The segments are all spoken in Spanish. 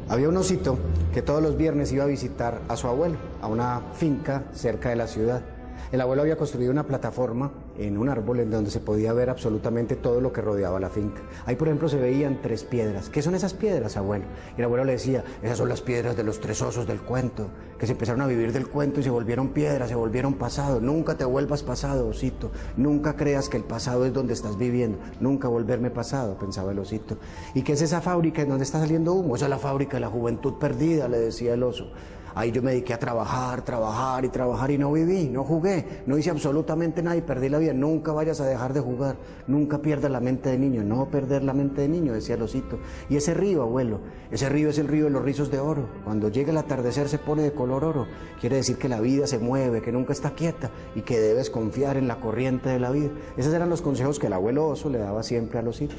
Había un osito que todos los viernes iba a visitar a su abuelo, a una finca cerca de la ciudad. El abuelo había construido una plataforma en un árbol en donde se podía ver absolutamente todo lo que rodeaba la finca. Ahí, por ejemplo, se veían 3 piedras. ¿Qué son esas piedras, abuelo? Y el abuelo le decía, esas son las piedras de los 3 osos del cuento, que se empezaron a vivir del cuento y se volvieron piedras, se volvieron pasado. Nunca te vuelvas pasado, osito. Nunca creas que el pasado es donde estás viviendo. Nunca volverme pasado, pensaba el osito. ¿Y qué es esa fábrica en donde está saliendo humo? Esa es la fábrica de la juventud perdida, le decía el oso. Ahí yo me dediqué a trabajar y no viví, no jugué, no hice absolutamente nada y perdí la vida. Nunca vayas a dejar de jugar, nunca pierdas la mente de niño, no perder la mente de niño, decía el osito. Y ese río, abuelo, ese río es el río de los rizos de oro. Cuando llega el atardecer se pone de color oro. Quiere decir que la vida se mueve, que nunca está quieta y que debes confiar en la corriente de la vida. Esos eran los consejos que el abuelo oso le daba siempre al osito.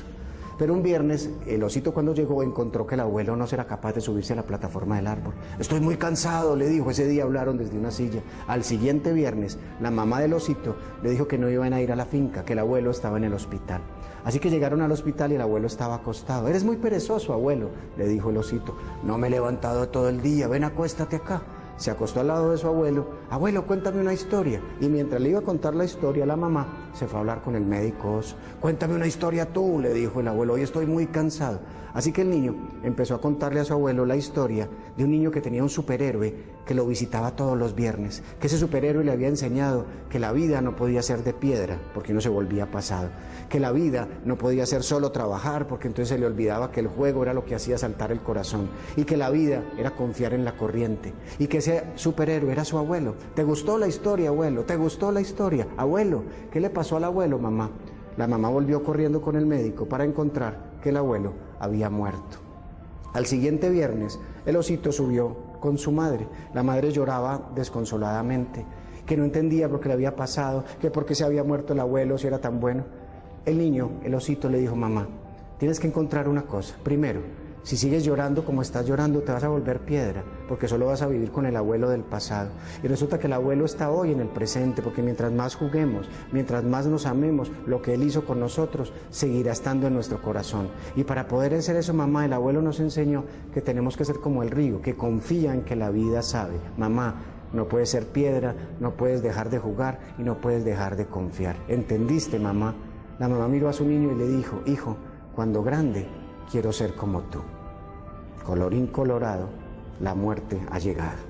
Pero un viernes, el osito cuando llegó encontró que el abuelo no era capaz de subirse a la plataforma del árbol. Estoy muy cansado, le dijo. Ese día hablaron desde una silla. Al siguiente viernes, la mamá del osito le dijo que no iban a ir a la finca, que el abuelo estaba en el hospital. Así que llegaron al hospital y el abuelo estaba acostado. Eres muy perezoso, abuelo, le dijo el osito. No me he levantado todo el día, ven, acuéstate acá. Se acostó al lado de su abuelo. Abuelo, cuéntame una historia. Y mientras le iba a contar la historia, la mamá se fue a hablar con el médico oso. Cuéntame una historia tú, le dijo el abuelo. Hoy estoy muy cansado. Así que el niño empezó a contarle a su abuelo la historia de un niño que tenía un superhéroe que lo visitaba todos los viernes. Que ese superhéroe le había enseñado que la vida no podía ser de piedra, porque no se volvía pasado. Que la vida no podía ser solo trabajar, porque entonces se le olvidaba que el juego era lo que hacía saltar el corazón. Y que la vida era confiar en la corriente. Y que ese superhéroe era su abuelo. ¿Te gustó la historia, abuelo? ¿Te gustó la historia? Abuelo, ¿qué le pasó al abuelo, mamá? La mamá volvió corriendo con el médico para encontrar que el abuelo había muerto. Al siguiente viernes, el osito subió con su madre. La madre lloraba desconsoladamente, que no entendía por qué le había pasado, que por qué se había muerto el abuelo si era tan bueno. El niño, el osito, le dijo, mamá, tienes que encontrar una cosa. Primero, si sigues llorando como estás llorando, te vas a volver piedra, porque solo vas a vivir con el abuelo del pasado. Y resulta que el abuelo está hoy en el presente, porque mientras más juguemos, mientras más nos amemos, lo que él hizo con nosotros seguirá estando en nuestro corazón. Y para poder hacer eso, mamá, el abuelo nos enseñó que tenemos que ser como el río, que confía en que la vida sabe. Mamá, no puedes ser piedra, no puedes dejar de jugar y no puedes dejar de confiar. ¿Entendiste, mamá? La mamá miró a su niño y le dijo, hijo, cuando grande, quiero ser como tú. Colorín colorado, la muerte ha llegado.